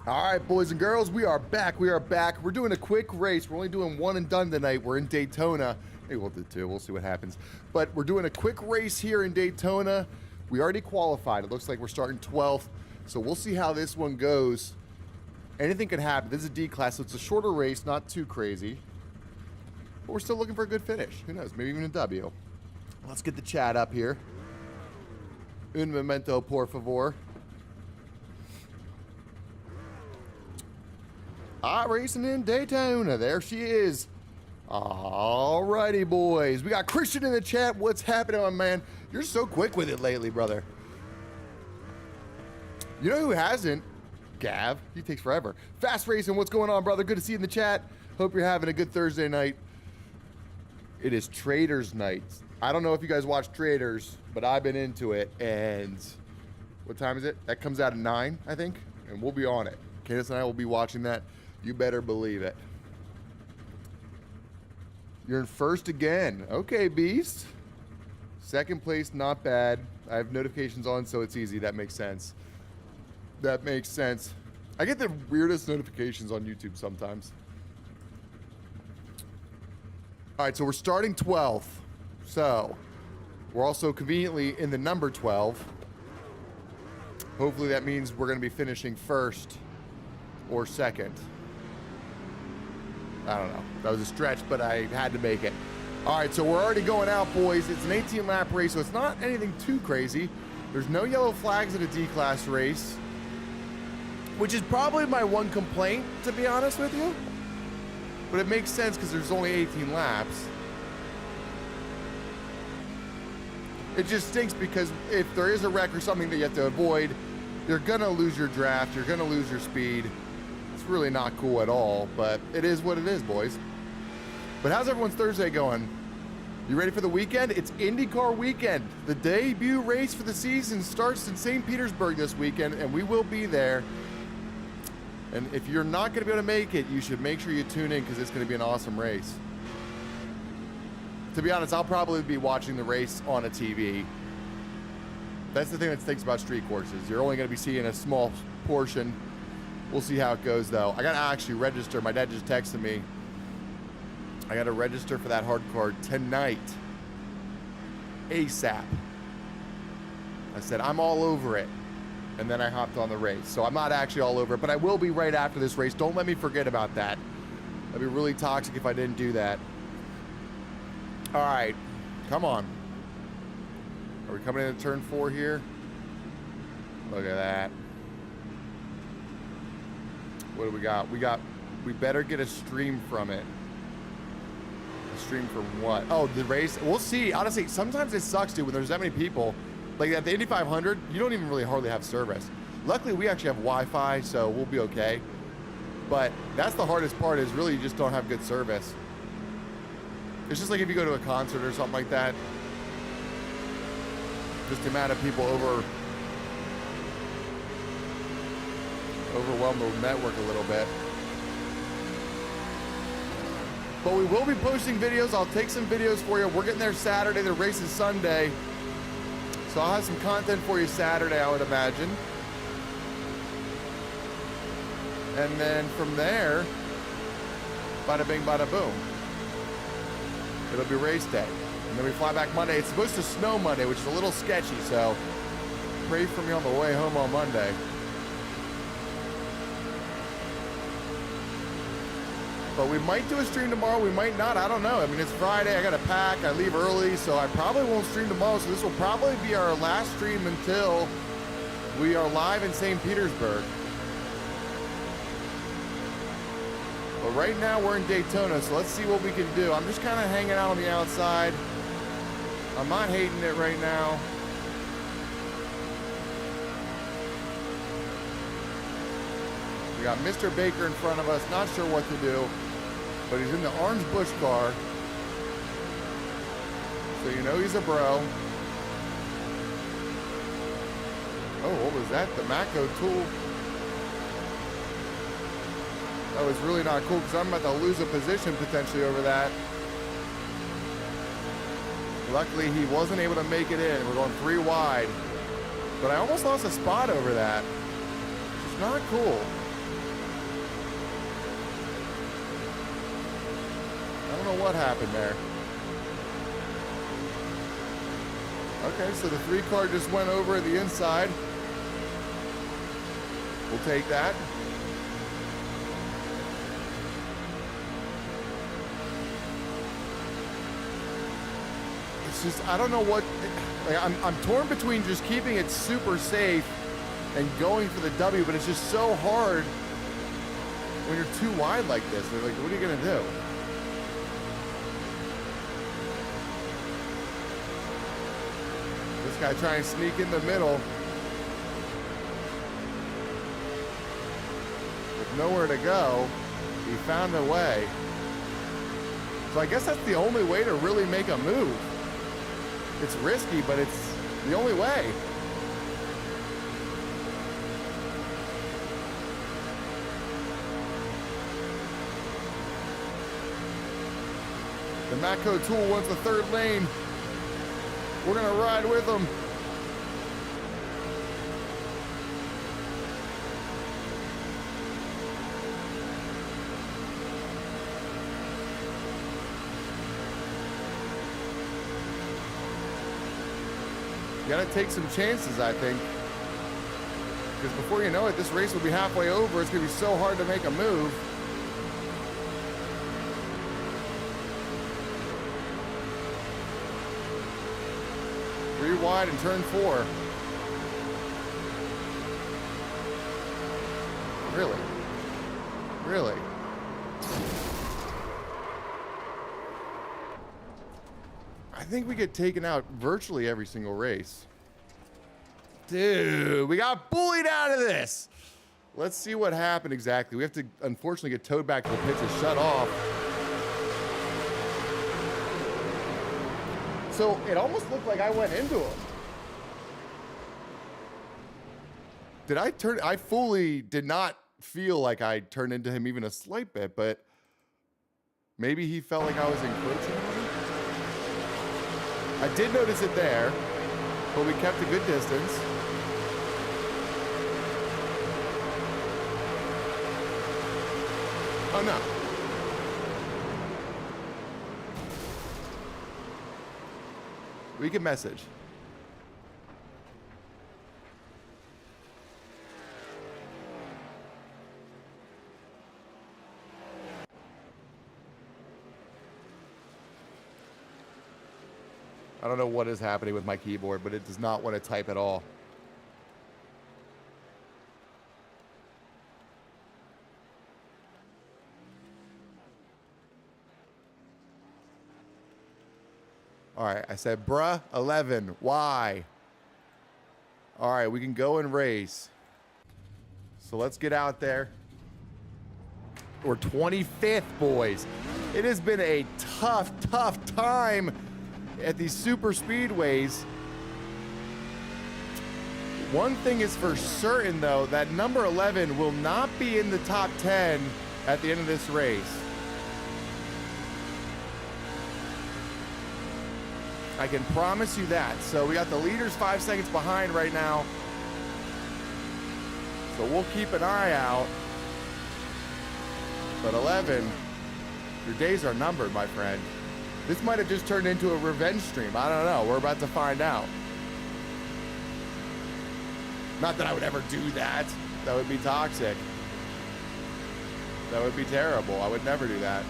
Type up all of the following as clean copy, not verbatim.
All right, boys and girls, we are back. We are back. We're doing a quick race. We're only doing one and done tonight. We're in Daytona. Maybe we'll do two. We'll see what happens. But we're doing a quick race here in Daytona. We already qualified. It looks like we're starting 12th. So we'll see how this one goes. Anything could happen. This is a D class, so it's a shorter race, not too crazy. But we're still looking for a good finish. Who knows? Maybe even a W. Let's get the chat up here. Un momento, por favor. iRacing in Daytona. There she is. Alrighty, boys. We got Christian in the chat. What's happening, my man? You're so quick with it lately, brother. You know who hasn't? Gav. He takes forever. Fast Racing. What's going on, brother? Good to see you in the chat. Hope you're having a good Thursday night. It is Traders Night. I don't know if you guys watch Traders, but I've been into it. And what time is it? That comes out at 9, I think. And we'll be on it. Candace and I will be watching that. You better believe it. You're in first again. Okay, Beast. Second place, not bad. I have notifications on, so it's easy. That makes sense. That makes sense. I get the weirdest notifications on YouTube sometimes. All right, so we're starting 12th. So we're also conveniently in the number 12. Hopefully that means we're going to be finishing first or second. I don't know. That was a stretch, but I had to make it. All right, so we're already going out, boys. It's an 18-lap race, so it's not anything too crazy. There's no yellow flags in a D-class race, which is probably my one complaint, to be honest with you. But it makes sense because there's only 18 laps. It just stinks because if there is a wreck or something that you have to avoid, you're going to lose your draft. You're going to lose your speed. It's really not cool at all, but it is what it is, boys. But how's everyone's Thursday going? You ready for the weekend? It's IndyCar weekend. The debut race for the season starts in St. Petersburg this weekend, and we will be there. And if you're not going to be able to make it, you should make sure you tune in because it's going to be an awesome race. To be honest, I'll probably be watching the race on a TV. That's the thing that stinks about street courses. You're only going to be seeing a small portion. We'll see how it goes, though. I got to actually register. My dad just texted me. I got to register for that hard card tonight. ASAP. I said, I'm all over it. And then I hopped on the race. So I'm not actually all over it, but I will be right after this race. Don't let me forget about that. That'd be really toxic if I didn't do that. All right. Come on. Are we coming into turn 4 here? Look at that. What do we got? We better get a stream from it. A stream from what? Oh, the race. We'll see. Honestly, sometimes it sucks, dude, when there's that many people. Like at the Indy 500, you don't even really hardly have service. Luckily, we actually have Wi-Fi, so we'll be okay. But that's the hardest part is really you just don't have good service. It's just like if you go to a concert or something like that. Just the amount of people overwhelm the network a little bit. But we will be posting videos. I'll take some videos for you. We're getting there Saturday. The race is Sunday. So I'll have some content for you Saturday, I would imagine. And then from there, bada bing, bada boom. It'll be race day. And then we fly back Monday. It's supposed to snow Monday, which is a little sketchy, so pray for me on the way home on Monday. But we might do a stream tomorrow, we might not, I don't know. I mean, it's Friday, I gotta pack, I leave early, so I probably won't stream tomorrow, so this will probably be our last stream until we are live in St. Petersburg. But right now we're in Daytona, so let's see what we can do. I'm just kind of hanging out on the outside. I'm not hating it right now. We got Mr. Baker in front of us, not sure what to do, but he's in the orange Busch car. So you know he's a bro. Oh, what was that? The Matco tool. That was really not cool because I'm about to lose a position potentially over that. Luckily, he wasn't able to make it in. We're going 3 wide. But I almost lost a spot over that. Which is not cool. I don't know what happened there. Okay, so the 3 car just went over the inside. We'll take that. It's just, I don't know what, like, I'm torn between just keeping it super safe and going for the W, but it's just so hard when you're too wide like this. They're like, what are you gonna do? This guy trying to sneak in the middle with nowhere to go. He found a way. So I guess that's the only way to really make a move. It's risky, but it's the only way. The Matco Tool wants the 3rd lane. We're gonna ride with them. You gotta take some chances, I think. Because before you know it, this race will be halfway over. It's gonna be so hard to make a move. Three wide and turn 4. Really? Really? I think we get taken out virtually every single race. Dude, we got bullied out of this. Let's see what happened exactly. We have to, unfortunately, get towed back to the pits and shut off. So it almost looked like I went into him. Did I turn? I fully did not feel like I turned into him even a slight bit, but maybe he felt like I was encroaching on him. I did notice it there, but we kept a good distance. Oh no. We can message. I don't know what is happening with my keyboard, but it does not want to type at all. All right, I said, bruh, 11. Why? All right, we can go and race. So let's get out there. We're 25th, boys. It has been a tough, tough time at these super speedways. One thing is for certain, though, that number 11 will not be in the top 10 at the end of this race. I can promise you that. So we got the leaders 5 seconds behind right now. So we'll keep an eye out. But 11, your days are numbered, my friend. This might have just turned into a revenge stream. I don't know. We're about to find out. Not that I would ever do that. That would be toxic. That would be terrible. I would never do that.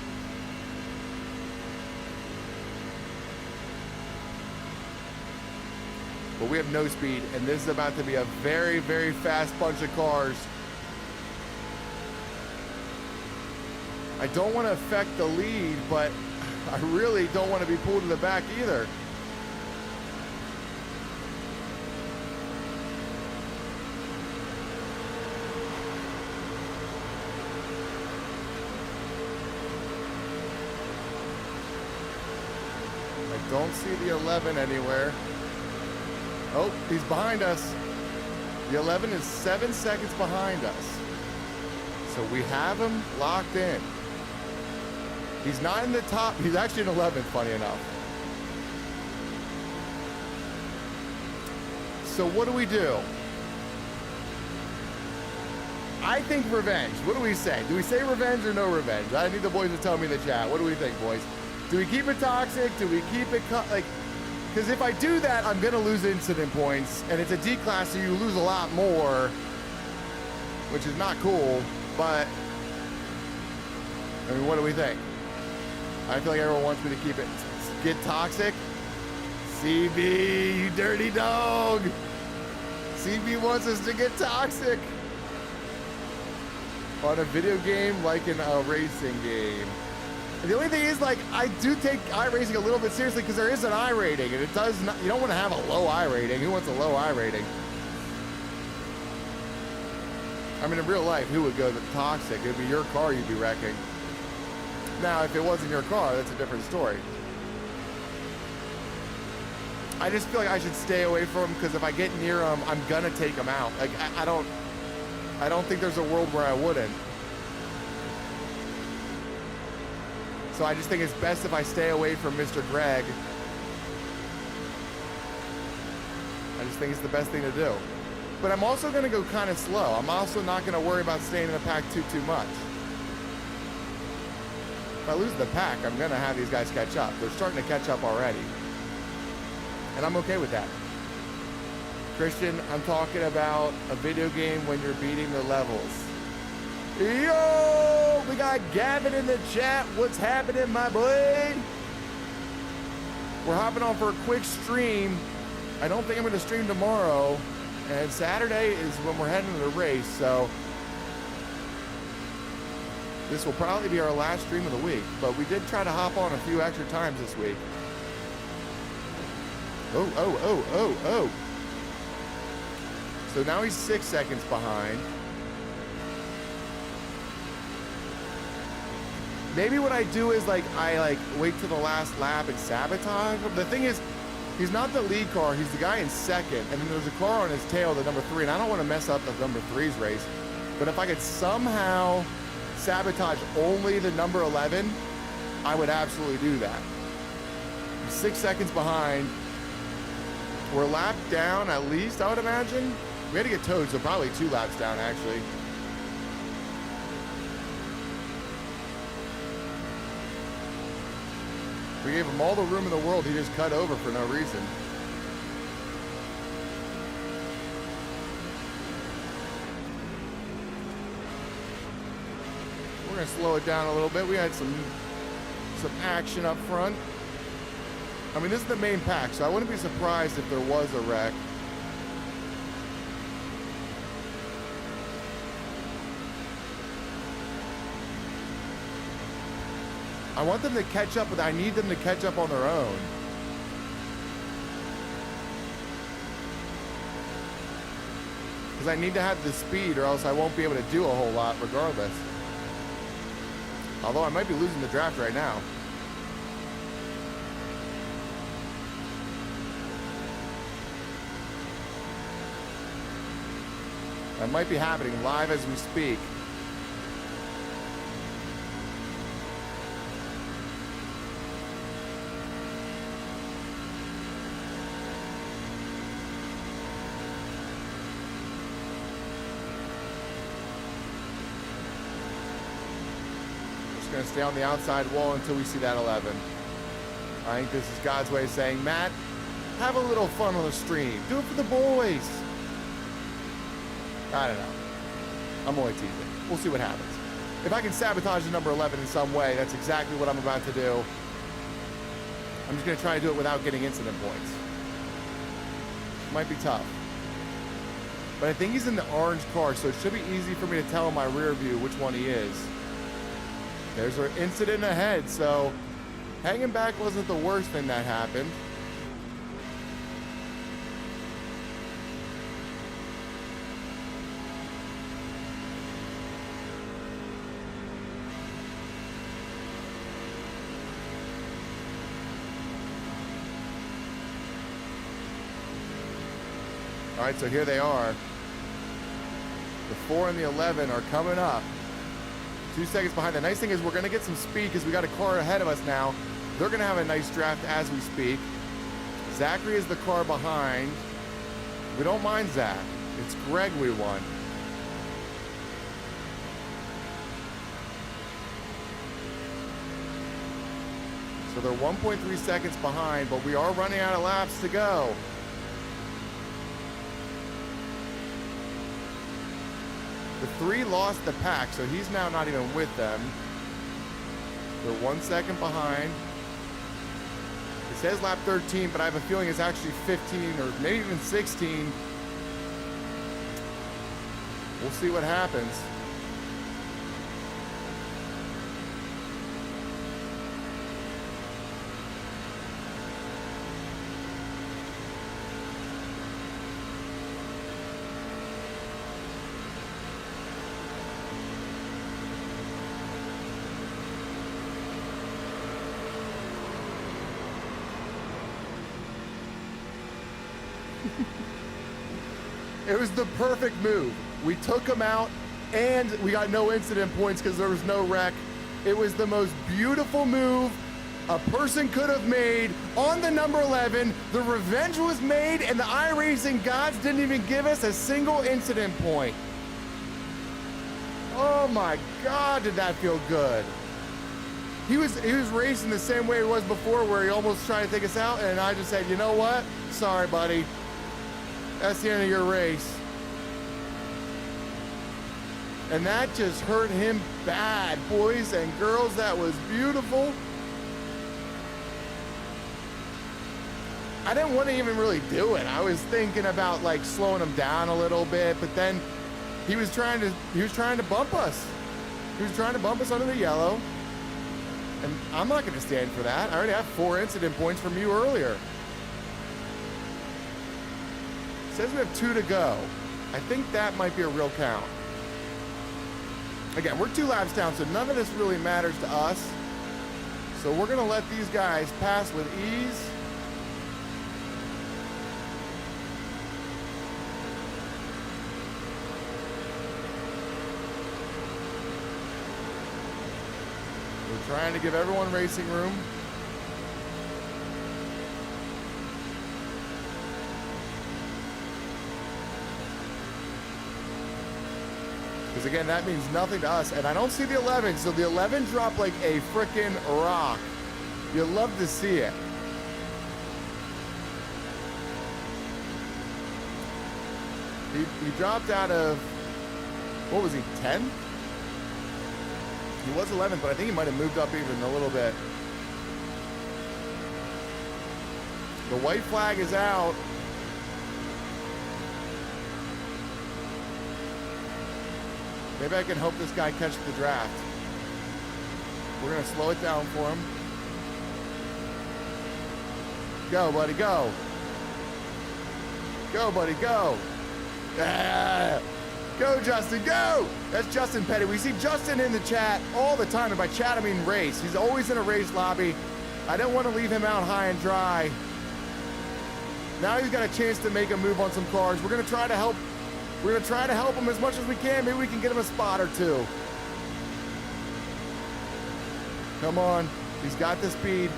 But we have no speed, and this is about to be a very, very fast bunch of cars. I don't want to affect the lead, but I really don't want to be pulled to the back either. I don't see the 11 anywhere. Oh, he's behind us. The 11 is 7 seconds behind us. So we have him locked in. He's not in the top. He's actually in 11th, funny enough. So what do we do? I think revenge. What do we say? Do we say revenge or no revenge? I need the boys to tell me in the chat. What do we think, boys? Do we keep it toxic? Do we keep it like? Because if I do that, I'm gonna lose incident points, and it's a D class, so you lose a lot more, which is not cool. But I mean, what do we think? I feel like everyone wants me to keep it. Get toxic. CB, you dirty dog. CB wants us to get toxic. On a video game like in a racing game. And the only thing is, like, I do take iRacing a little bit seriously because there is an I rating, and it does not, you don't want to have a low I rating. Who wants a low I rating? I mean, in real life, who would go the toxic? It'd be your car you'd be wrecking. Now, if it wasn't your car, that's a different story. I just feel like I should stay away from them because if I get near them, I'm gonna take them out. Like, I don't think there's a world where I wouldn't. So I just think it's best if I stay away from Mr. Greg. I just think it's the best thing to do. But I'm also gonna go kind of slow. I'm also not gonna worry about staying in the pack too much. If I lose the pack, I'm gonna have these guys catch up. They're starting to catch up already. And I'm okay with that. Christian, I'm talking about a video game when you're beating the levels. Yo, we got Gavin in the chat. What's happening, my boy? We're hopping on for a quick stream. I don't think I'm gonna stream tomorrow. And Saturday is when we're heading to the race, so this will probably be our last stream of the week, but we did try to hop on a few extra times this week. Oh. So now he's 6 seconds behind. Maybe what I do is I wait till the last lap and sabotage him. The thing is, he's not the lead car, he's the guy in second, and then there's a car on his tail, the number 3, and I don't want to mess up the number 3's race. But if I could somehow sabotage only the number 11, I would absolutely do that. I'm 6 seconds behind. We're a lap down at least, I would imagine. We had to get towed, so probably 2 laps down, actually. We gave him all the room in the world. He just cut over for no reason. We're going to slow it down a little bit. We had some action up front. I mean, this is the main pack, so I wouldn't be surprised if there was a wreck. I want them to catch up, but I need them to catch up on their own. Because I need to have the speed, or else I won't be able to do a whole lot regardless. Although I might be losing the draft right now. That might be happening live as we speak. Just gonna stay on the outside wall until we see that 11. I think this is God's way of saying, Matt, have a little fun on the stream. Do it for the boys. I don't know. I'm only teasing. We'll see what happens. If I can sabotage the number 11 in some way, that's exactly what I'm about to do. I'm just going to try to do it without getting incident points. Might be tough. But I think he's in the orange car, so it should be easy for me to tell in my rear view which one he is. There's our incident ahead, so hanging back wasn't the worst thing that happened. All right, so here they are. The 4 and the 11 are coming up. 2 seconds behind. The nice thing is we're going to get some speed because we got a car ahead of us now. They're going to have a nice draft as we speak. Zachary is the car behind. We don't mind Zach. It's Greg we want. So they're 1.3 seconds behind, but we are running out of laps to go. The 3 lost the pack, so he's now not even with them. They're 1 second behind. It says lap 13, but I have a feeling it's actually 15 or maybe even 16. We'll see what happens. It was the perfect move. We took him out and we got no incident points because there was no wreck. It was the most beautiful move a person could have made on the number 11. The revenge was made and the iRacing gods didn't even give us a single incident point. Oh my God, did that feel good. He was racing the same way he was before, where he almost tried to take us out, and I just said, you know what? Sorry, buddy. That's the end of your race. And that just hurt him bad, boys and girls. That was beautiful. I didn't want to even really do it. I was thinking about like slowing him down a little bit, but then he was trying to bump us. He was trying to bump us under the yellow. And I'm not going to stand for that. I already have 4 incident points from you earlier. It says we have 2 to go. I think that might be a real count. Again, we're 2 laps down, so none of this really matters to us. So we're going to let these guys pass with ease. We're trying to give everyone racing room. Because again, that means nothing to us. And I don't see the 11, so the 11 dropped like a frickin' rock. You'll love to see it. He dropped out of, what was he, 10th? He was 11th, but I think he might have moved up even a little bit. The white flag is out. Maybe I can hope this guy catches the draft. We're going to slow it down for him. Go, buddy, go. Go, buddy, go. Ah, go, Justin, go. That's Justin Petty. We see Justin in the chat all the time, and by chat I mean race. He's always in a race lobby. I don't want to leave him out high and dry. Now he's got a chance to make a move on some cars. We're going to try to help. We're going to try to help him as much as we can. Maybe we can get him a spot or 2. Come on. He's got the speed.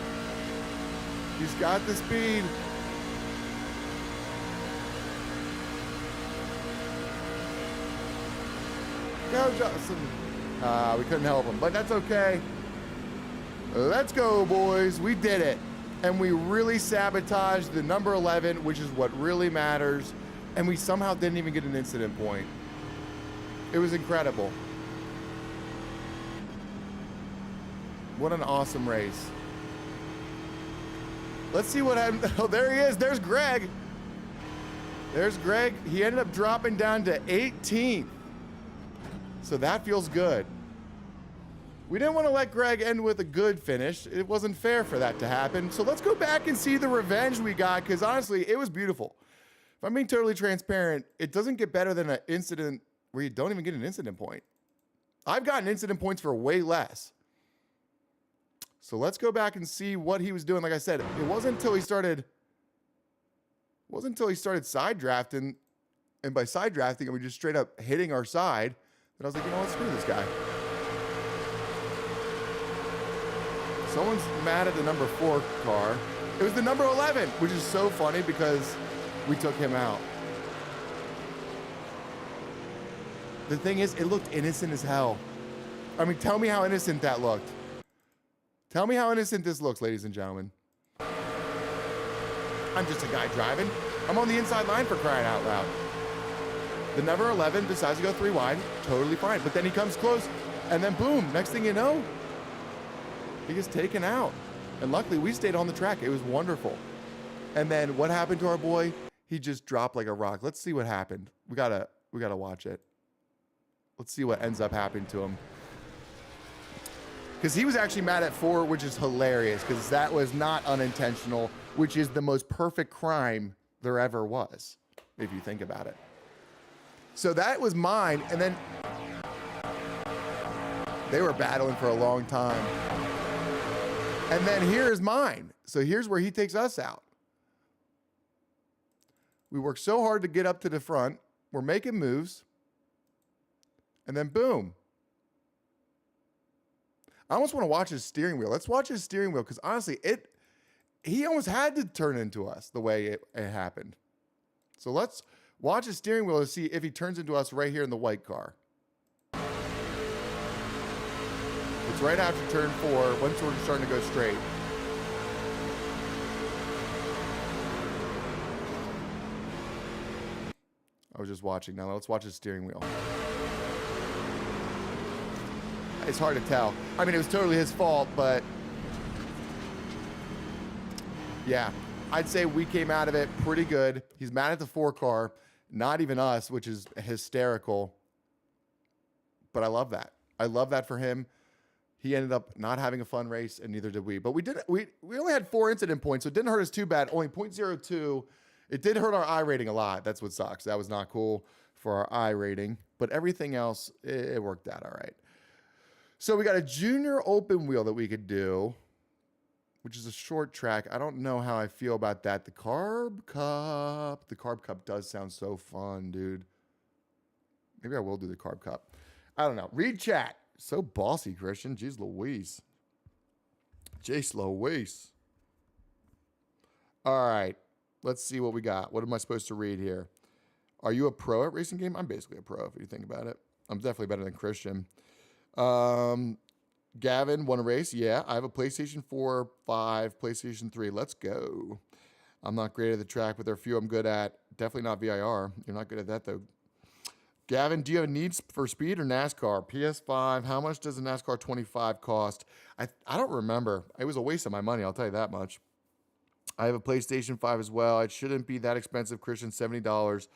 He's got the speed. Go, Justin. We couldn't help him, but that's okay. Let's go, boys. We did it. And we really sabotaged the number 11, which is what really matters. And we somehow didn't even get an incident point. It was incredible. What an awesome race. Let's see what happened. Oh, there he is. There's Greg. There's Greg. He ended up dropping down to 18th. So that feels good. We didn't want to let Greg end with a good finish. It wasn't fair for that to happen. So let's go back and see the revenge we got, because honestly, it was beautiful. If I'm being totally transparent, it doesn't get better than an incident where you don't even get an incident point. I've gotten incident points for way less. So let's go back and see what he was doing. Like I said, it wasn't until he started side drafting, and by side drafting, we just straight up hitting our side, that I was like, you know what, screw this guy. Someone's mad at the number 4 car. It was the number 11, which is so funny because we took him out. The thing is, it looked innocent as hell. I mean, tell me how innocent that looked. Tell me how innocent this looks, ladies and gentlemen. I'm just a guy driving. I'm on the inside line for crying out loud. The number 11 decides to go 3 wide. Totally fine. But then he comes close. And then boom, next thing you know, he gets taken out. And luckily we stayed on the track. It was wonderful. And then what happened to our boy? He just dropped like a rock. Let's see what happened. We gotta watch it. Let's see what ends up happening to him. Because he was actually mad at 4, which is hilarious, because that was not unintentional, which is the most perfect crime there ever was, if you think about it. So that was mine, and then they were battling for a long time. And then here's mine. So here's where he takes us out. We worked so hard to get up to the front. We're making moves. And then boom. I almost want to watch his steering wheel. Let's watch his steering wheel, because honestly, he almost had to turn into us the way it happened. So let's watch his steering wheel to see if he turns into us right here in the white car. It's right after turn 4, once we're starting to go straight. I was just watching. Now let's watch his steering wheel. It's hard to tell. I mean, it was totally his fault, but yeah, I'd say we came out of it pretty good. He's mad at the 4 car, not even us, which is hysterical. But I love that. I love that for him. He ended up not having a fun race, and neither did we. But we only had 4 incident points, so it didn't hurt us too bad. Only 0.02. It did hurt our I rating a lot. That's what sucks. That was not cool for our I rating. But everything else, it worked out all right. So we got a junior open wheel that we could do, which is a short track. I don't know how I feel about that. The Carb Cup. The Carb Cup does sound so fun, dude. Maybe I will do the Carb Cup. I don't know. Read chat. So bossy, Christian. Jeez Louise. Jace Louise. All right. Let's see what we got. What am I supposed to read here? Are you a pro at racing game? I'm basically a pro if you think about it. I'm definitely better than Christian. Gavin, want to race? Yeah, I have a PlayStation 4, 5, PlayStation 3. Let's go. I'm not great at the track, but there are a few I'm good at. Definitely not VIR. You're not good at that, though. Gavin, do you have a need for speed or NASCAR? PS5, how much does a NASCAR 25 cost? I don't remember. It was a waste of my money, I'll tell you that much. I have a PlayStation 5 as well. It shouldn't be that expensive, Christian, $70.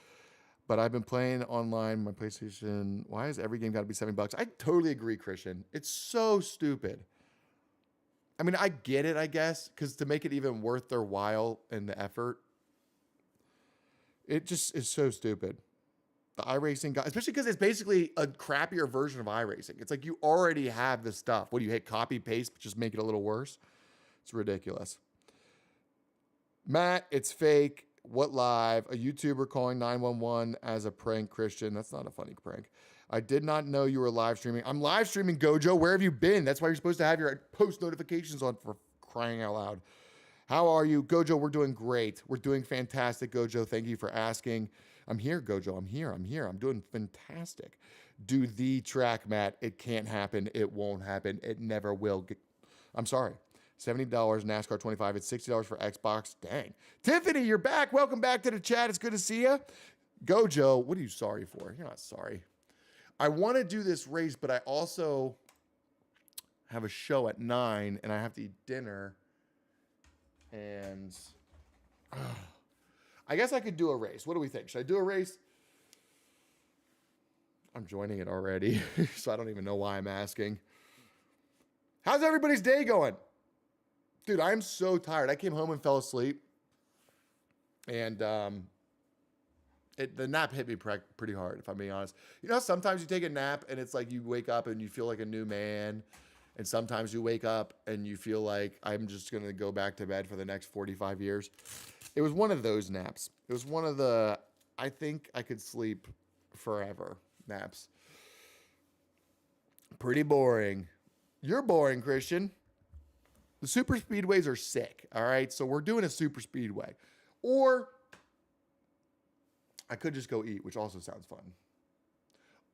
But I've been playing online, my PlayStation. Why is every game got to be $70? I totally agree, Christian. It's so stupid. I mean, I get it, I guess, because to make it even worth their while and the effort, it just is so stupid. The iRacing guy, especially because it's basically a crappier version of iRacing. It's like you already have the stuff. What do you hit? Copy, paste, but just make it a little worse? It's ridiculous. Matt, it's fake. What live? A YouTuber calling 911 as a prank, Christian. That's not a funny prank. I did not know you were live streaming. I'm live streaming, Gojo. Where have you been? That's why you're supposed to have your post notifications on, for crying out loud. How are you? Gojo, we're doing great. We're doing fantastic, Gojo. Thank you for asking. I'm here, Gojo. I'm here. I'm doing fantastic. Do the track, Matt. It can't happen. It won't happen. It never will. I'm sorry. $70 NASCAR 25. It's $60 for Xbox. Dang. Tiffany, you're back. Welcome back to the chat. It's good to see you. Gojo, what are you sorry for? You're not sorry. I want to do this race, but I also have a show at 9, and I have to eat dinner. And I guess I could do a race. What do we think? Should I do a race? I'm joining it already, so I don't even know why I'm asking. How's everybody's day going? Dude, I'm so tired. I came home and fell asleep. And the nap hit me pretty hard, if I'm being honest. You know, sometimes you take a nap and it's like you wake up and you feel like a new man. And sometimes you wake up and you feel like I'm just going to go back to bed for the next 45 years. It was one of those naps. It was one of the, I think I could sleep forever naps. Pretty boring. You're boring, Christian. The super speedways are sick, all right? So we're doing a super speedway. Or I could just go eat, which also sounds fun.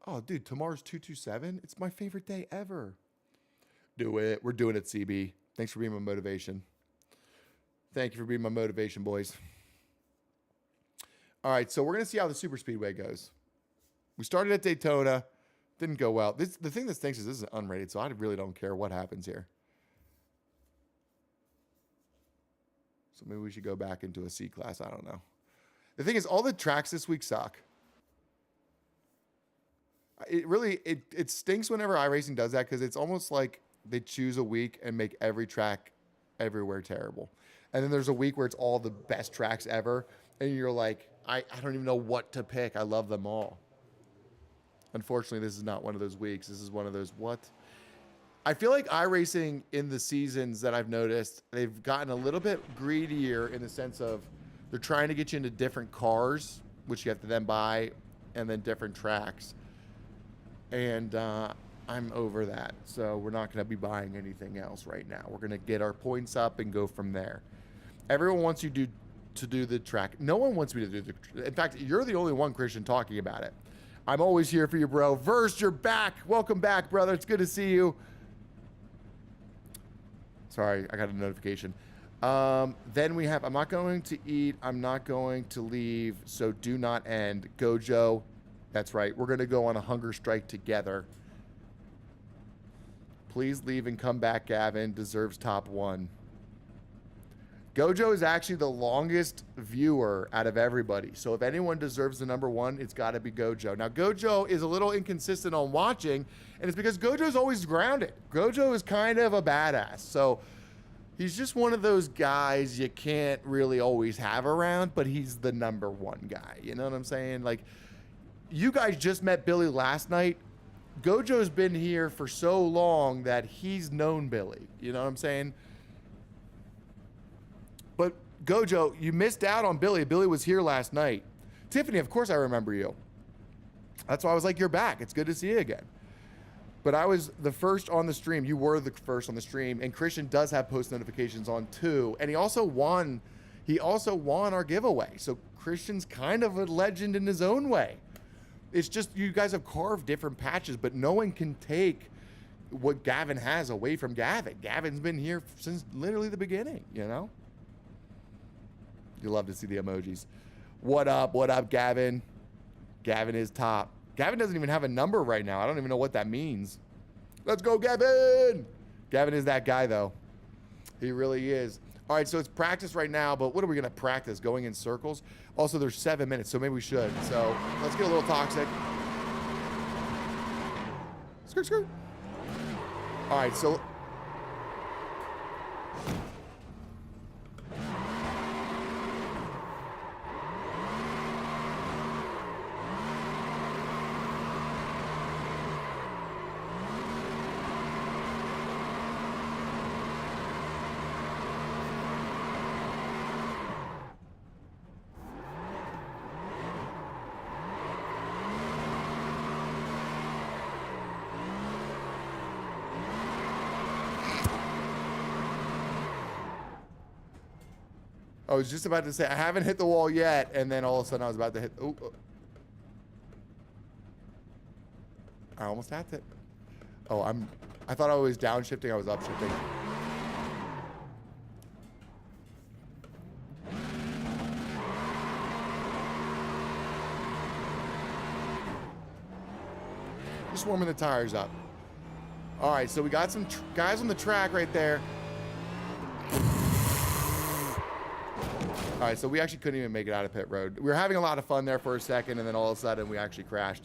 Oh, dude, tomorrow's 227. It's my favorite day ever. Do it. We're doing it, CB. Thanks for being my motivation. Thank you for being my motivation, boys. All right, so we're going to see how the super speedway goes. We started at Daytona. Didn't go well. The thing that stinks is this is unrated, so I really don't care what happens here. So maybe we should go back into a C class. I don't know. The thing is, all the tracks this week suck. It really, it stinks whenever iRacing does that, because it's almost like they choose a week and make every track everywhere terrible. And then there's a week where it's all the best tracks ever. And you're like, I don't even know what to pick. I love them all. Unfortunately, this is not one of those weeks. This is one of those what? I feel like iRacing in the seasons that I've noticed, they've gotten a little bit greedier in the sense of they're trying to get you into different cars, which you have to then buy, and then different tracks. And I'm over that. So we're not going to be buying anything else right now. We're going to get our points up and go from there. Everyone wants you to do the track. No one wants me to do the. In fact, you're the only one, Christian, talking about it. I'm always here for you, bro. Verse, you're back. Welcome back, brother. It's good to see you. Sorry, I got a notification. Then we have, I'm not going to eat. I'm not going to leave. So do not end. Gojo. That's right. We're going to go on a hunger strike together. Please leave and come back, Gavin. Deserves top 1. Gojo is actually the longest viewer out of everybody. So if anyone deserves the number 1, it's got to be Gojo. Now, Gojo is a little inconsistent on watching, and it's because Gojo's always grounded. Gojo is kind of a badass. So he's just one of those guys you can't really always have around, but he's the number 1 guy. You know what I'm saying? Like, you guys just met Billy last night. Gojo's been here for so long that he's known Billy. You know what I'm saying? But Gojo, you missed out on Billy. Billy was here last night. Tiffany, of course I remember you. That's why I was like, you're back. It's good to see you again. But I was the first on the stream. You were the first on the stream. And Christian does have post notifications on too. And he also won our giveaway. So Christian's kind of a legend in his own way. It's just you guys have carved different patches, but no one can take what Gavin has away from Gavin. Gavin's been here since literally the beginning, you know? You love to see the emojis. What up, Gavin? Gavin is top. Gavin doesn't even have a number right now. I don't even know what that means. Let's go, Gavin! Gavin is that guy, though. He really is. All right, so it's practice right now, but what are we going to practice? Going in circles? Also, there's 7 minutes, so maybe we should. So let's get a little toxic. Skirt, skirt. All right, so... I was just about to say, I haven't hit the wall yet, and then all of a sudden I was about to hit... Ooh. I almost tapped it. Oh, I thought I was downshifting, I was upshifting. Just warming the tires up. All right, so we got some guys on the track right there. All right, so we actually couldn't even make it out of pit road. We were having a lot of fun there for a second, and then all of a sudden we actually crashed.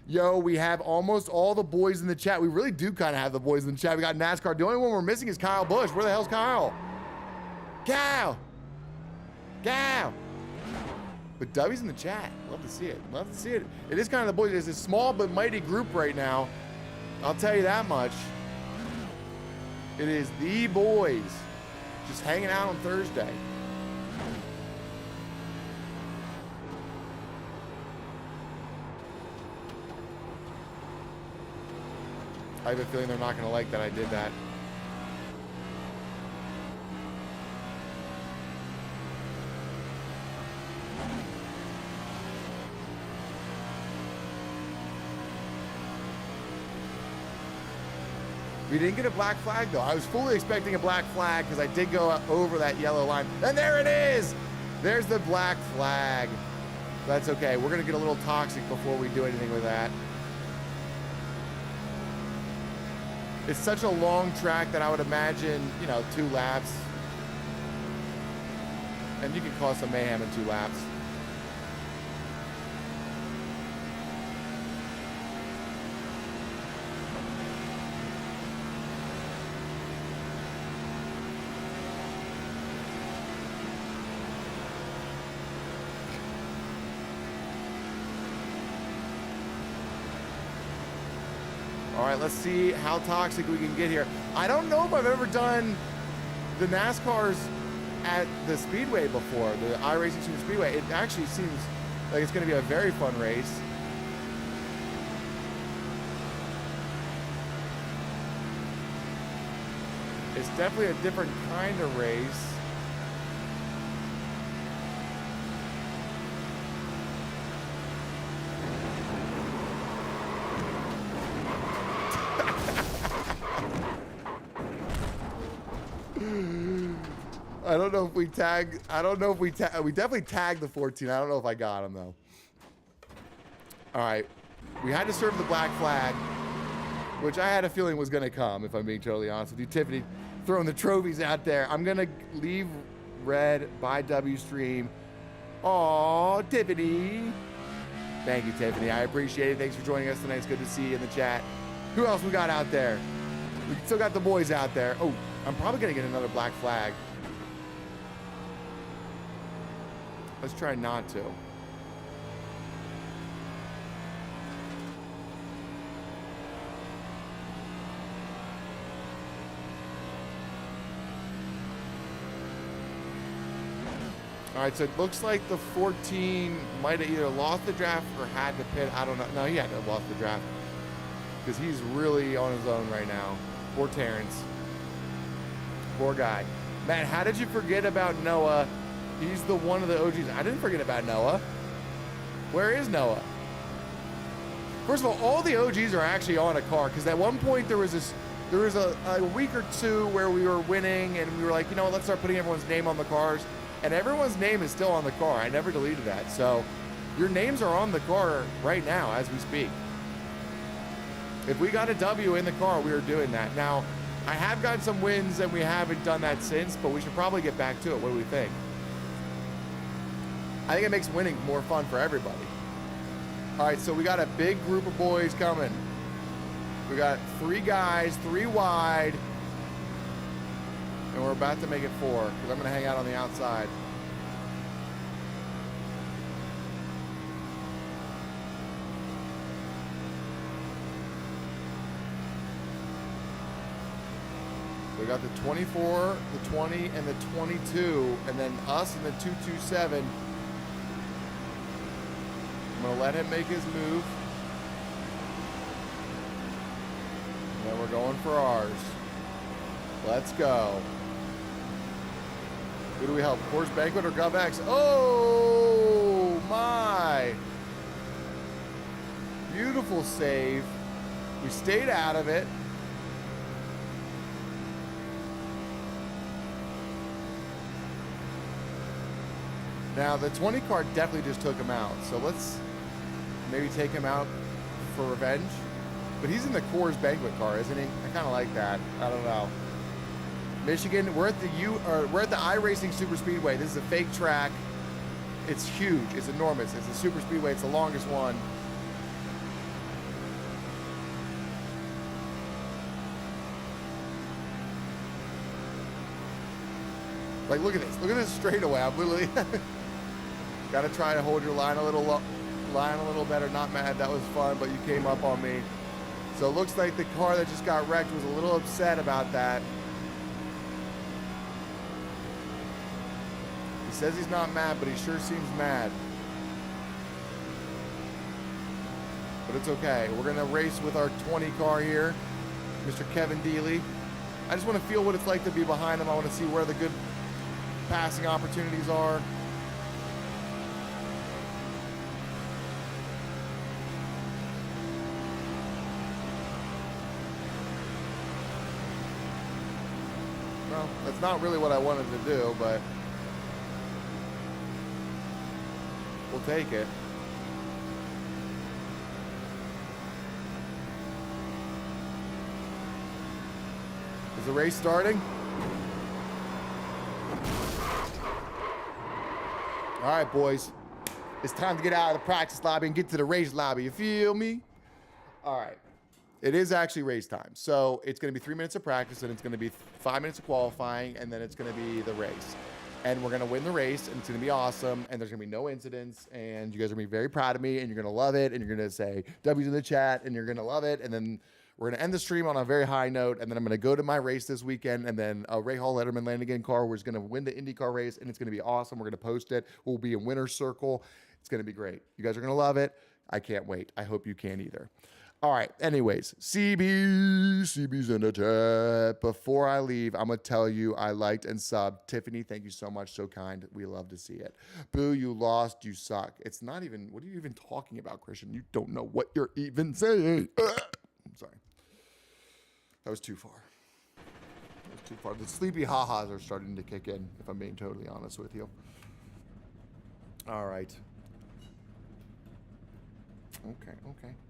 Yo, we have almost all the boys in the chat. We really do kind of have the boys in the chat. We got NASCAR. The only one we're missing is Kyle Busch. Where the hell's Kyle? Kyle! Kyle! But W's in the chat. Love to see it. Love to see it. It is kind of the boys. It's a small but mighty group right now. I'll tell you that much. It is the boys just hanging out on Thursday. I have a feeling they're not going to like that I did that. We didn't get a black flag, though. I was fully expecting a black flag because I did go over that yellow line. And there it is! There's the black flag. That's okay. We're going to get a little toxic before we do anything with that. It's such a long track that I would imagine, you know, 2 laps. And you can cause some mayhem in 2 laps. All right, let's see how toxic we can get here. I don't know if I've ever done the NASCARs at the Speedway before, the iRacing Super Speedway. It actually seems like it's going to be a very fun race. It's definitely a different kind of race. I don't know if we tagged. I don't know if we definitely tagged the 14. I don't know if I got him though. All right, we had to serve the black flag, which I had a feeling was going to come. If I'm being totally honest with you, Tiffany, throwing the trophies out there. I'm gonna leave red by W stream. Aw, Tiffany. Thank you, Tiffany. I appreciate it. Thanks for joining us tonight. It's good to see you in the chat. Who else we got out there? We still got the boys out there. Oh, I'm probably gonna get another black flag. Let's try not to. All right, so it looks like the 14 might have either lost the draft or had to pit. I don't know. No, he had to have lost the draft because he's really on his own right now. Poor Terrence. Poor guy. Man, how did you forget about Noah? He's the one of the OGs. I didn't forget about Noah. Where is Noah? First of all the OGs are actually on a car because at one point there was a week or two where we were winning and we were like, you know what, let's start putting everyone's name on the cars. And everyone's name is still on the car. I never deleted that. So your names are on the car right now as we speak. If we got a W in the car, we are doing that. Now, I have gotten some wins and we haven't done that since, but we should probably get back to it. What do we think? I think it makes winning more fun for everybody. All right, so we got a big group of boys coming. We got 3 guys, 3 wide. And we're about to make it 4 because I'm going to hang out on the outside. We got the 24, the 20, and the 22, and then us and the 227. I'm going to let him make his move. And then we're going for ours. Let's go. Who do we help? Coors Banquet or GovX? Oh my! Beautiful save. We stayed out of it. Now the 20 car definitely just took him out. So let's maybe take him out for revenge. But he's in the Coors Banquet car, isn't he? I kind of like that. I don't know. Michigan, we're at the iRacing Super Speedway. This is a fake track. It's huge. It's enormous. It's a super speedway. It's the longest one. Like, look at this. Look at this straightaway. I'm literally got to try to hold your line a little better. Not mad. That was fun, but you came up on me. So it looks like the car that just got wrecked was a little upset about that. He says he's not mad, but he sure seems mad. But it's okay. We're going to race with our 20 car here, Mr. Kevin Deely. I just want to feel what it's like to be behind him. I want to see where the good passing opportunities are. Well, that's not really what I wanted to do, but we'll take it. Is the race starting? All right, boys. It's time to get out of the practice lobby and get to the race lobby. You feel me? All right. It is actually race time. So it's going to be 3 minutes of practice, and it's going to be 5 minutes of qualifying, and then it's going to be the race. And we're going to win the race, and it's going to be awesome, and there's going to be no incidents, and you guys are going to be very proud of me, and you're going to love it, and you're going to say W's in the chat, and you're going to love it, and then we're going to end the stream on a very high note, and then I'm going to go to my race this weekend, and then a Ray Hall Letterman Lanigan car who's going to win the IndyCar race, and it's going to be awesome. We're going to post it. We'll be in winner's circle. It's going to be great. You guys are going to love it. I can't wait. I hope you can either. All right. Anyways, CB's in the chat. Before I leave, I'm going to tell you I liked and subbed. Tiffany, thank you so much. So kind. We love to see it. Boo, you lost. You suck. It's not even, what are you even talking about, Christian? You don't know what you're even saying. I'm sorry. That was too far. That was too far. The sleepy ha-has are starting to kick in, if I'm being totally honest with you. All right. Okay.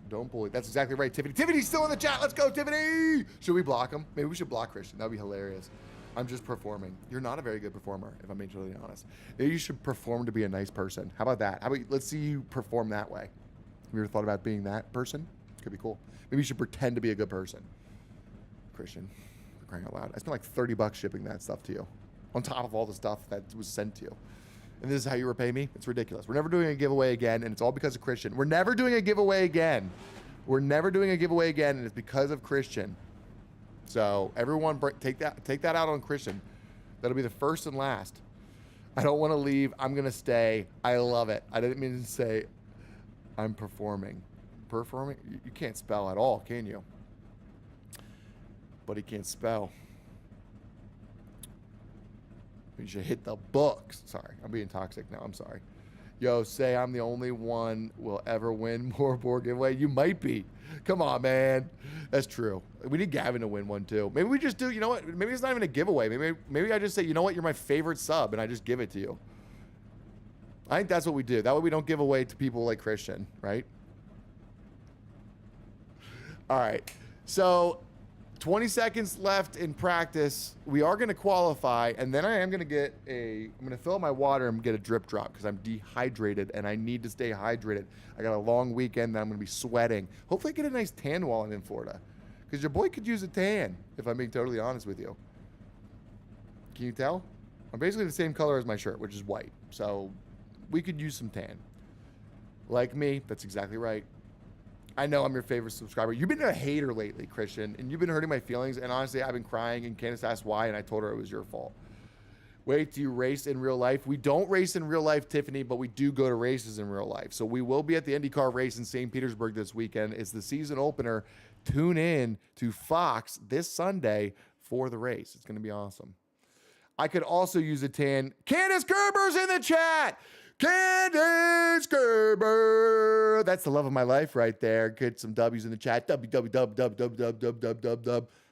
Don't bully. That's exactly right, Tiffany. Tiffany's still in the chat. Let's go, Tiffany. Should we block him? Maybe we should block Christian. That'd be hilarious. I'm just performing. You're not a very good performer, if I'm being totally honest. Maybe you should perform to be a nice person. How about that? How about let's see you perform that way. Have you ever thought about being that person? Could be cool. Maybe you should pretend to be a good person. Christian, for crying out loud. I spent like $30 shipping that stuff to you, on top of all the stuff that was sent to you. And this is how you repay me? It's ridiculous. We're never doing a giveaway again, and it's all because of Christian. We're never doing a giveaway again. We're never doing a giveaway again, and it's because of Christian. So everyone take that out on Christian. That'll be the first and last. I don't want to leave. I'm going to stay. I love it. I didn't mean to say I'm performing. Performing? You can't spell at all, can you? But he can't spell. You should hit the books. Sorry, I'm being toxic now. I'm sorry. Yo, say I'm the only one will ever win more board giveaway. You might be. Come on, man. That's true. We need Gavin to win one too. Maybe we just do, you know what? Maybe it's not even a giveaway. Maybe I just say, you know what? You're my favorite sub, and I just give it to you. I think that's what we do. That way we don't give away to people like Christian, right? All right. So 20 seconds left in practice. We are going to qualify, and then I am going to I'm going to fill up my water and get a drip drop because I'm dehydrated and I need to stay hydrated. I got a long weekend that I'm going to be sweating. Hopefully I get a nice tan while I'm in Florida because your boy could use a tan, if I'm being totally honest with you. Can you tell? I'm basically the same color as my shirt, which is white. So we could use some tan. Like me, that's exactly right. I know I'm your favorite subscriber. You've been a hater lately, Christian, and you've been hurting my feelings. And honestly, I've been crying, and Candace asked why, and I told her it was your fault. Wait, do you race in real life? We don't race in real life, Tiffany, but we do go to races in real life. So we will be at the IndyCar race in St. Petersburg this weekend. It's the season opener. Tune in to Fox this Sunday for the race. It's going to be awesome. I could also use a tan. Candace Gerber's in the chat. Candace Gerber. That's the love of my life right there. Get some W's in the chat. www.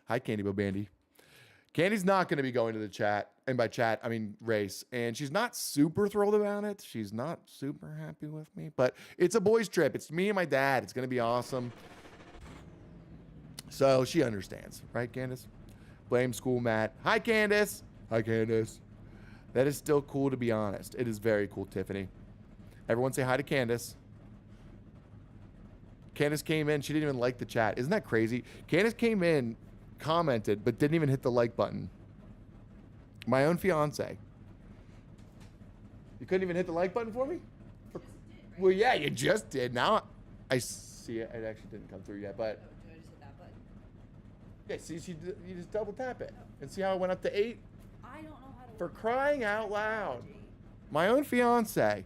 Hi, Candy Bo Bandy. Candy's not going to be going to the chat. And by chat, I mean race. And she's not super thrilled about it. She's not super happy with me. But it's a boys' trip. It's me and my dad. It's going to be awesome. So she understands. Right, Candace? Blame school, Matt. Hi, Candace. Hi, Candace. That is still cool, to be honest. It is very cool, Tiffany. Everyone say hi to Candace. Candace came in. She didn't even like the chat. Isn't that crazy? Candace came in, commented, but didn't even hit the like button. My own fiance. You couldn't even hit the like button for me? Did, right? Well, yeah, you just did. Now I see it. It actually didn't come through yet, but... Oh, do I just hit that button? Yeah, see, you just double tap it. And see how it went up to 8? I don't know how to For work crying out loud. technology. My own fiance. Sorry.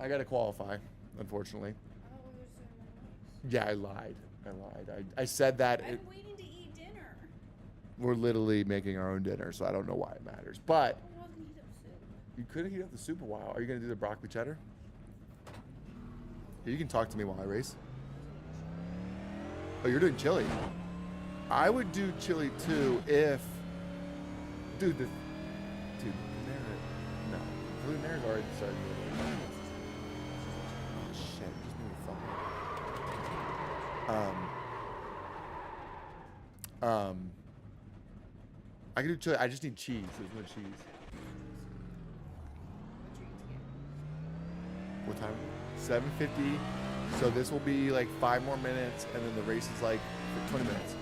I got to qualify, unfortunately. Oh, there's so many. Yeah, I lied. I said that. I'm waiting to eat dinner. We're literally making our own dinner, so I don't know why it matters. But I wasn't heat up soup. you couldn't heat up the soup a while. Are you going to do the broccoli cheddar? You can talk to me while I race. Oh, you're doing chili. I would do chili too if, dude, Luminaire, no, Luminaire's already started. Oh shit, just made me fuck up. I can do chili. I just need cheese. There's no cheese. What time? 7:50. So this will be like 5 more minutes, and then the race is like 20 minutes.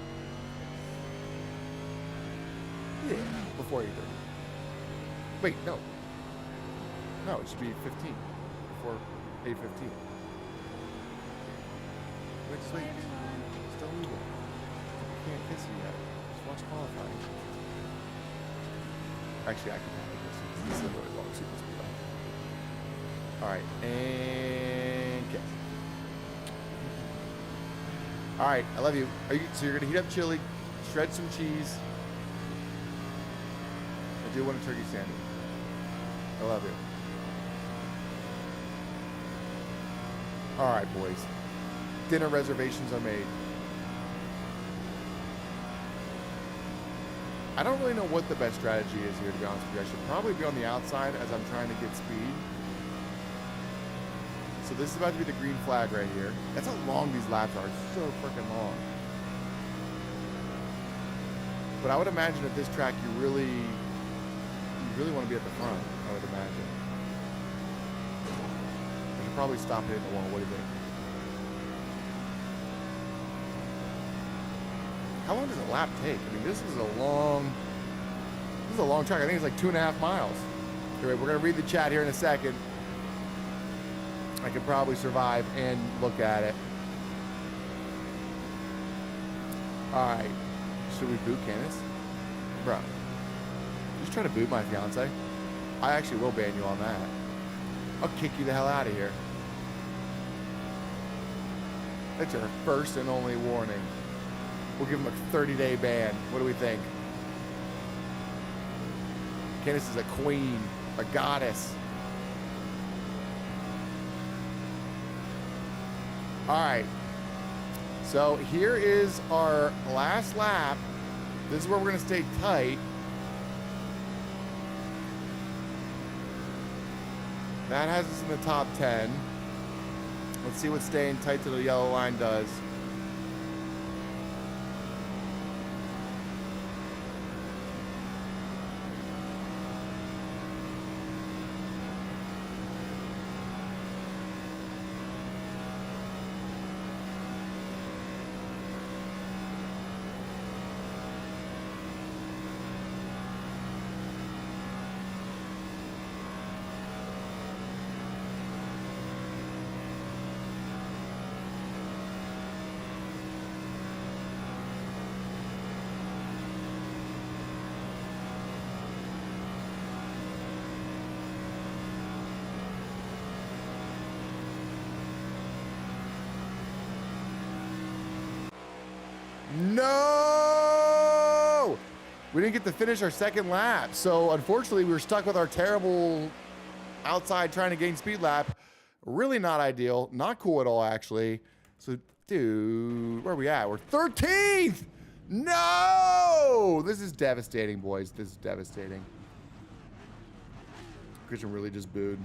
Yeah, before 8:30. Wait, no. No, it should be 15 before 8:15. Wait, just wait. Just don't leave it. You can't kiss you yet. Just watch qualifying. Actually, I can have this. This is a really long super speed. Alright, and kiss. Alright, I love you. So you're gonna heat up chili, shred some cheese. I do want a turkey sandwich. I love you. Alright, boys. Dinner reservations are made. I don't really know what the best strategy is here, to be honest with you. I should probably be on the outside as I'm trying to get speed. So this is about to be the green flag right here. That's how long these laps are. It's so freaking long. But I would imagine at this track you really want to be at the front, I would imagine. I should probably stop hitting the wall. What do you think? How long does a lap take? I mean, this is a long track. I think it's like 2.5 miles. Anyway, we're gonna read the chat here in a second. I could probably survive and look at it. All right, should we boot Candace? Bro, just try to boot my fiance. I actually will ban you on that. I'll kick you the hell out of here. That's our first and only warning. We'll give him a 30-day ban. What do we think? Candace is a queen, a goddess. All right. So here is our last lap. This is where we're going to stay tight. That has us in the top 10. Let's see what staying tight to the yellow line does. No! We didn't get to finish our second lap. So unfortunately, we were stuck with our terrible outside trying to gain speed lap. Really not ideal. Not cool at all, actually. So, dude, where are we at? We're 13th! No! This is devastating, boys. This is devastating. Christian really just booed.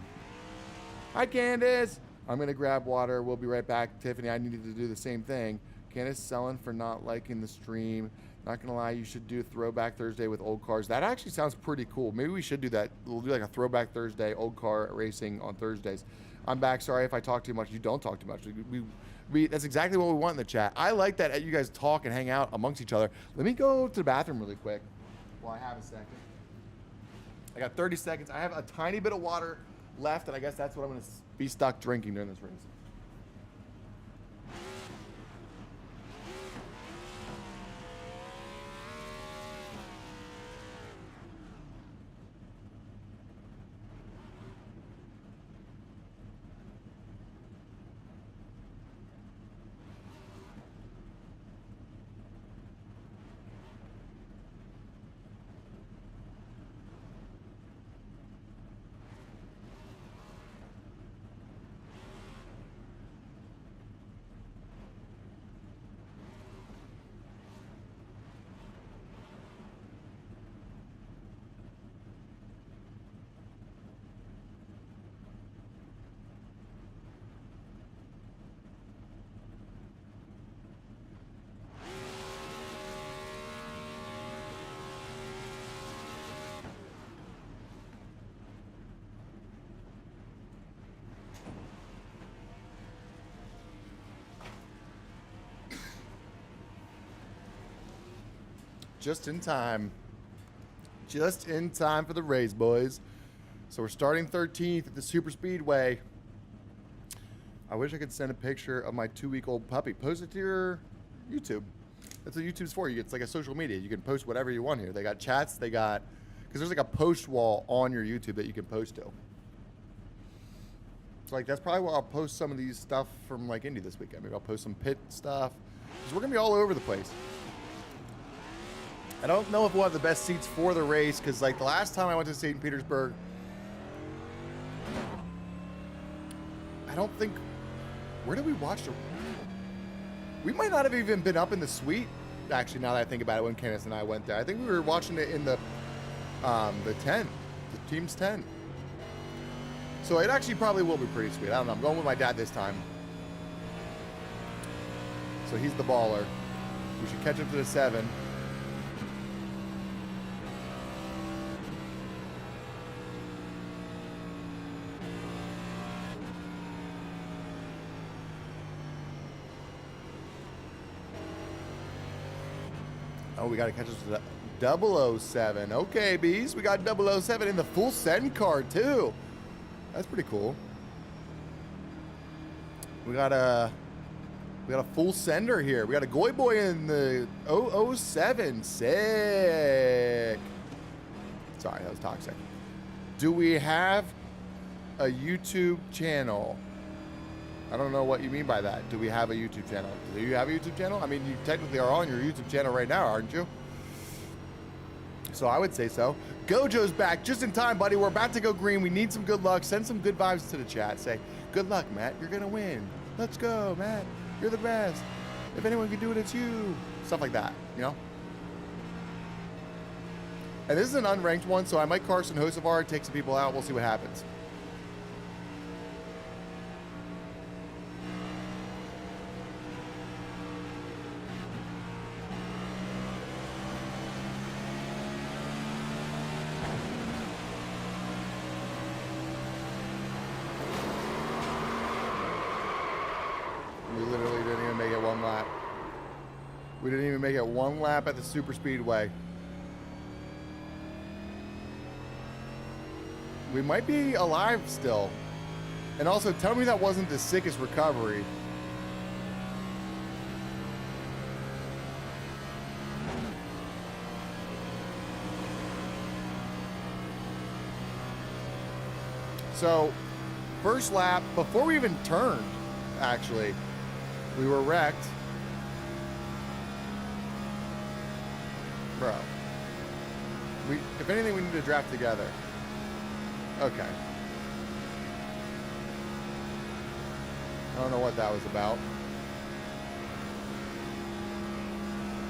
Hi, Candace. I'm going to grab water. We'll be right back. Tiffany, I needed to do the same thing. Candace selling for not liking the stream. Not going to lie, you should do Throwback Thursday with old cars. That actually sounds pretty cool. Maybe we should do that. We'll do like a Throwback Thursday, old car racing on Thursdays. I'm back. Sorry if I talk too much. You don't talk too much. That's exactly what we want in the chat. I like that you guys talk and hang out amongst each other. Let me go to the bathroom really quick while I have a second. I got 30 seconds. I have a tiny bit of water left, and I guess that's what I'm going to be stuck drinking during this race. just in time. Just in time for the race, boys. So we're starting 13th at the Super Speedway. I wish I could send a picture of my 2-week-old puppy. Post it to your YouTube. That's what YouTube's for. It's like a social media. You can post whatever you want here. They got chats. They got... Because there's like a post wall on your YouTube that you can post to. So like that's probably where I'll post some of these stuff from like Indy this weekend. Maybe I'll post some pit stuff. Because we're going to be all over the place. I don't know if we'll have the best seats for the race. Because like the last time I went to St. Petersburg... I don't think... Where did we watch the... We might not have even been up in the suite, actually, now that I think about it, when Candace and I went there. I think we were watching it in the 10, the team's 10. So it actually probably will be pretty sweet. I don't know. I'm going with my dad this time. So he's the baller. We should catch him to the 7. Oh, we got to catch us to the 007. Okay, bees. We got 007 in the full send card, too. That's pretty cool. We got a full sender here. We got a Goy Boy in the 007. Sick. Sorry, that was toxic. Do we have a YouTube channel? I don't know what you mean by that. Do we have a YouTube channel? Do you have a YouTube channel? I mean, you technically are on your YouTube channel right now, aren't you? So I would say so. Gojo's back just in time, buddy. We're about to go green. We need some good luck. Send some good vibes to the chat. Say, good luck, Matt. You're going to win. Let's go, Matt. You're the best. If anyone can do it, it's you. Stuff like that, you know? And this is an unranked one, so I might Carson Hocevar, take some people out. We'll see what happens. We didn't even make it one lap at the Super Speedway. We might be alive still. And also, tell me that wasn't the sickest recovery. So, first lap, before we even turned, actually, we were wrecked. Bro. If anything, we need to draft together. Okay. I don't know what that was about.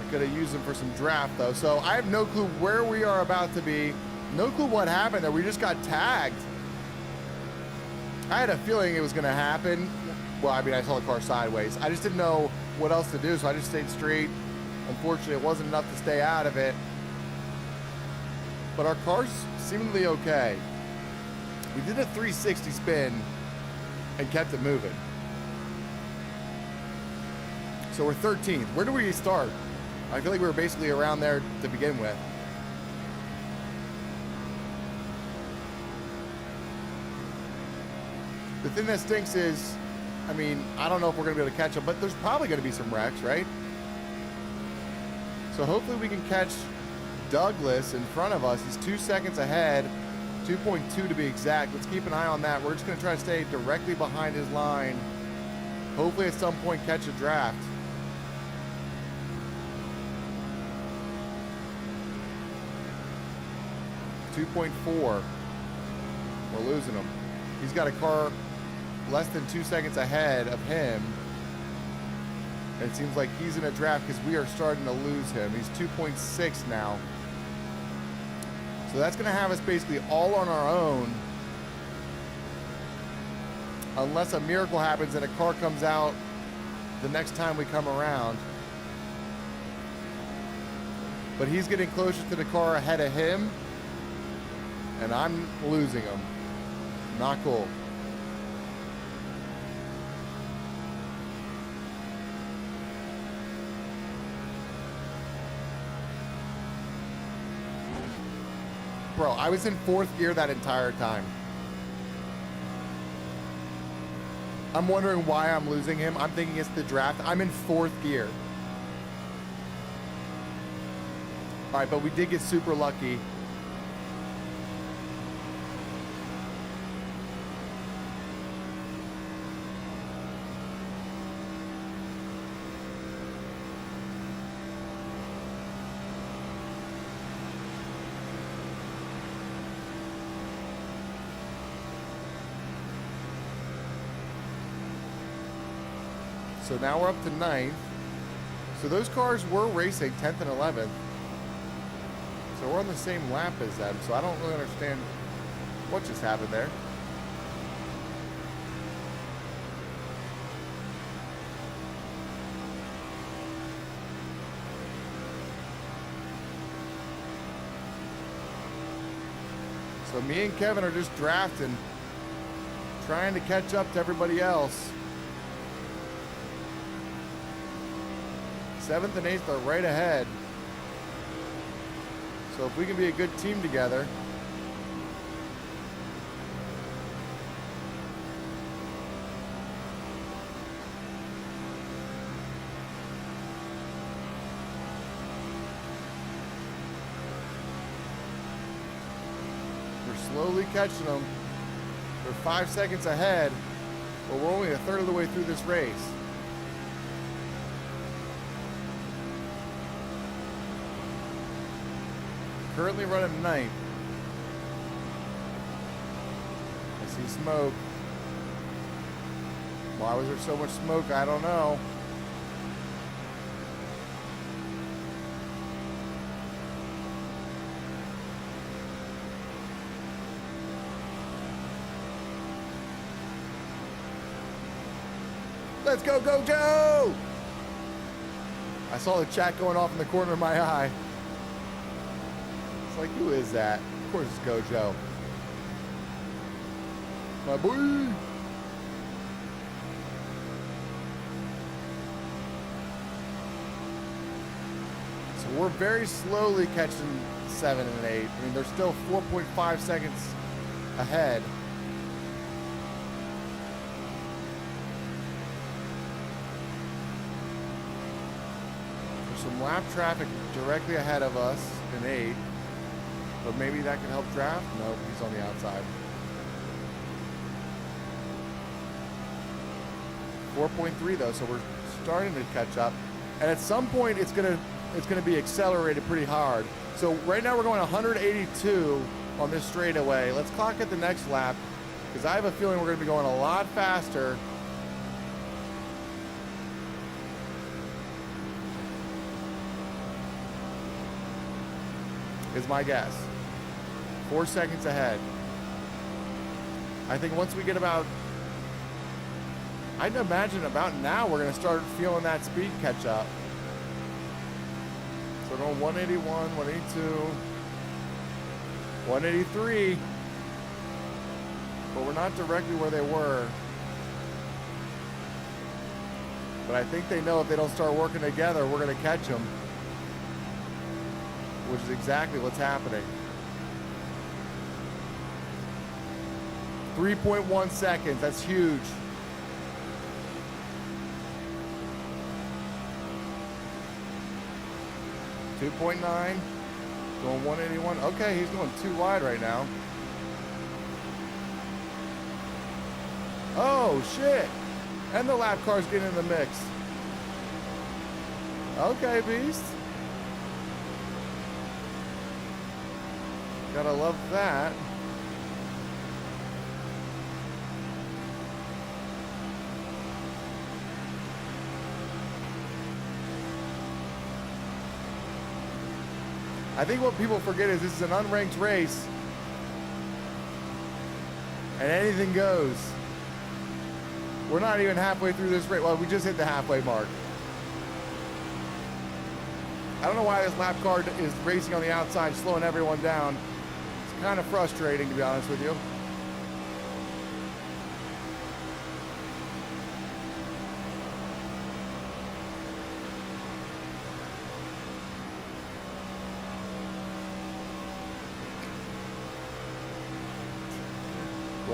I could have used them for some draft, though. So I have no clue where we are about to be. No clue what happened there. We just got tagged. I had a feeling it was going to happen. Well, I mean, I saw the car sideways. I just didn't know what else to do, so I just stayed straight. Unfortunately, it wasn't enough to stay out of it. But our car's seemingly okay. We did a 360 spin and kept it moving. So we're 13th. Where do we start? I feel like we were basically around there to begin with. The thing that stinks is, I mean, I don't know if we're going to be able to catch up, but there's probably going to be some wrecks, right? So hopefully we can catch Douglas in front of us. He's 2 seconds ahead, 2.2 to be exact. Let's keep an eye on that. We're just going to try to stay directly behind his line. Hopefully at some point catch a draft. .4. We're losing him. He's got a car less than 2 seconds ahead of him. And it seems like he's in a draft because we are starting to lose him. He's 2.6 now. So that's going to have us basically all on our own. Unless a miracle happens and a car comes out the next time we come around. But he's getting closer to the car ahead of him. And I'm losing him. Not cool. Bro, I was in 4th gear that entire time. I'm wondering why I'm losing him. I'm thinking it's the draft. I'm in 4th gear. All right, but we did get super lucky. So now we're up to 9th. So those cars were racing 10th and 11th. So we're on the same lap as them. So I don't really understand what just happened there. So me and Kevin are just drafting, trying to catch up to everybody else. 7th and 8th are right ahead. So if we can be a good team together. We're slowly catching them. They're 5 seconds ahead, but we're only a third of the way through this race. Currently running 9th. I see smoke. Why was there so much smoke? I don't know. Let's go, go, Joe! I saw the chat going off in the corner of my eye. Like, who is that? Of course it's Gojo. My boy. So we're very slowly catching 7 and 8. I mean, they're still 4.5 seconds ahead. There's some lap traffic directly ahead of us in 8. But maybe that could help draft? Nope, he's on the outside. 4.3 though, so we're starting to catch up. And at some point it's gonna be accelerated pretty hard. So right now we're going 182 on this straightaway. Let's clock at the next lap, because I have a feeling we're gonna be going a lot faster. Is my guess. 4 seconds ahead. I think once we get about, I'd imagine about now we're going to start feeling that speed catch up. So we're going 181, 182, 183. But we're not directly where they were. But I think they know if they don't start working together, we're going to catch them. Which is exactly what's happening. 3.1 seconds, that's huge. .9, going 181. Okay, he's going too wide right now. Oh, shit. And the lap car's getting in the mix. Okay, Beast. Gotta love that. I think what people forget is this is an unranked race. And anything goes. We're not even halfway through this race. Well, we just hit the halfway mark. I don't know why this lap car is racing on the outside, slowing everyone down. It's kind of frustrating, to be honest with you.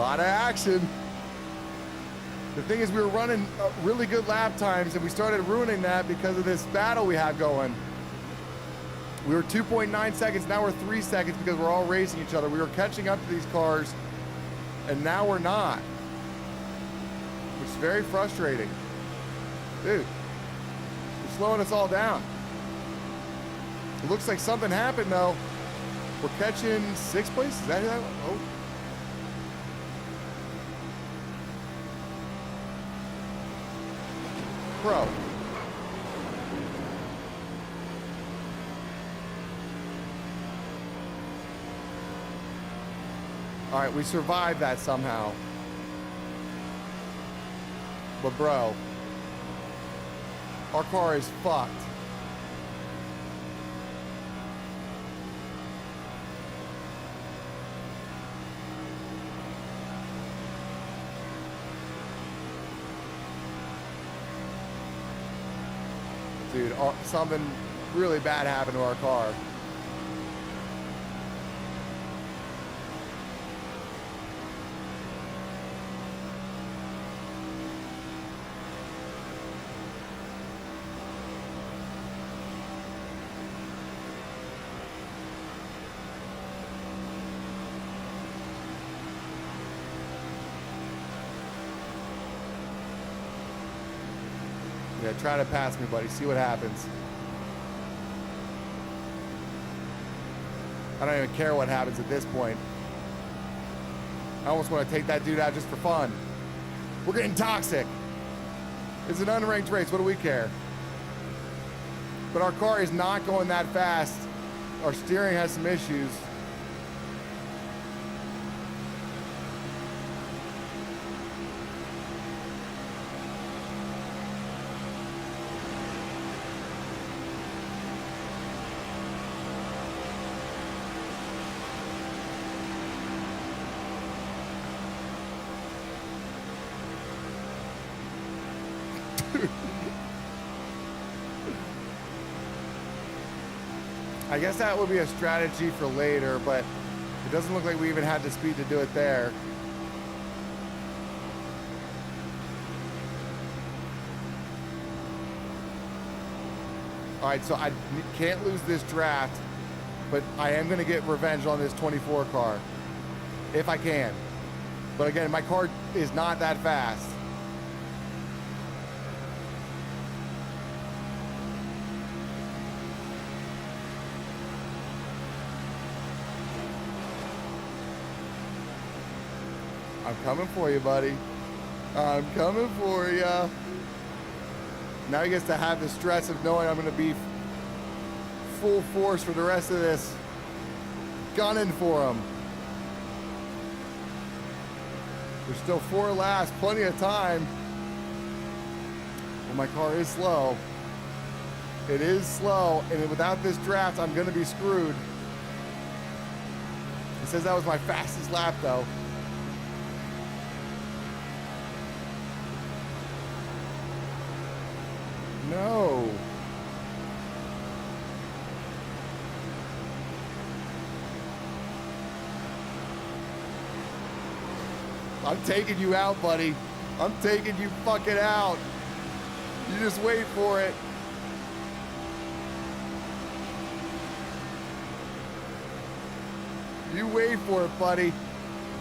lot of action. The thing is, we were running really good lap times, and we started ruining that because of this battle we have going. We were 2.9 seconds, now we're 3 seconds because we're all racing each other. We were catching up to these cars, and now we're not. Which is very frustrating. Dude, you're slowing us all down. It looks like something happened, though. We're catching 6th place? Is that it? Oh. Bro. All right, we survived that somehow. But bro, our car is fucked. Dude, something really bad happened to our car. Yeah, try to pass me, buddy. See what happens. I don't even care what happens at this point. I almost want to take that dude out just for fun. We're getting toxic. It's an unranked race. What do we care? But our car is not going that fast. Our steering has some issues. I guess that would be a strategy for later, but it doesn't look like we even had the speed to do it there. All right, so I can't lose this draft, but I am going to get revenge on this 24 car, if I can. But again, my car is not that fast. I'm coming for you, buddy. I'm coming for you. Now he gets to have the stress of knowing I'm going to be full force for the rest of this. Gunning for him. There's still 4 laps, plenty of time. Well, my car is slow. It is slow, and without this draft, I'm going to be screwed. It says that was my fastest lap, though. No. I'm taking you out, buddy. I'm taking you fucking out. You just wait for it. You wait for it, buddy.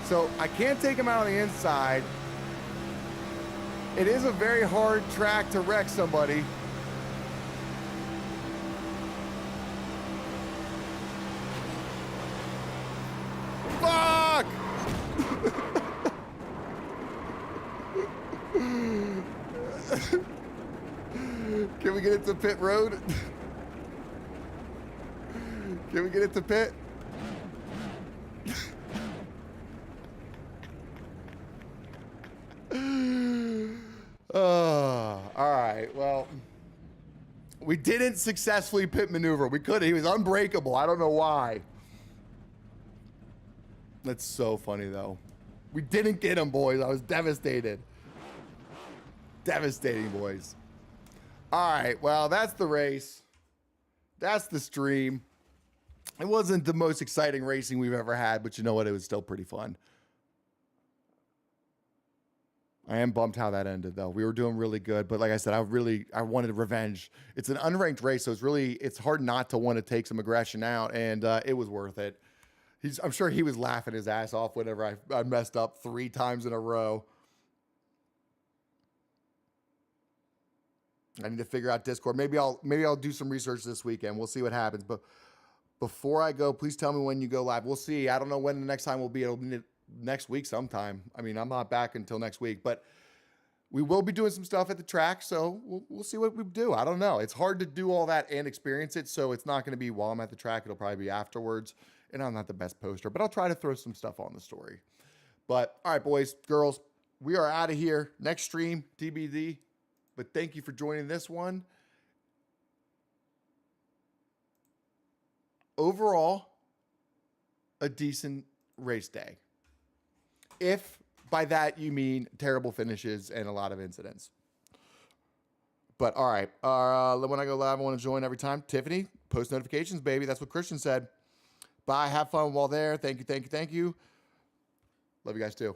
So I can't take him out on the inside. It is a very hard track to wreck somebody. Fuck! Can we get it to pit road? Can we get it to pit? All right, well, we didn't successfully pit maneuver. We could have. He was unbreakable. I don't know why. That's so funny, though. We didn't get him, boys. I was devastated. Devastating, boys. All right, well, that's the race. That's the stream. It wasn't the most exciting racing we've ever had, but you know what? It was still pretty fun. I am bummed how that ended, though. We were doing really good, but like I said, I wanted revenge. It's an unranked race, so it's hard not to want to take some aggression out, and it was worth it. I'm sure he was laughing his ass off whenever I messed up 3 times in a row. I need to figure out Discord. Maybe I'll do some research this weekend. We'll see what happens. But before I go, please tell me when you go live. We'll see. I don't know when the next time will be. It'll be next week sometime. I mean, I'm not back until next week, but we will be doing some stuff at the track, so we'll see what we do. I don't know. It's hard to do all that and experience it, so it's not going to be while I'm at the track. It'll probably be afterwards, and I'm not the best poster, but I'll try to throw some stuff on the story. But, all right, boys, girls, we are out of here. Next stream, TBD, but thank you for joining this one. Overall, a decent race day. If by that you mean terrible finishes and a lot of incidents. But all right, when I go live, I want to join every time. Tiffany, post notifications, baby. That's what Christian said. Bye. Have fun while there. Thank you. Love you guys too.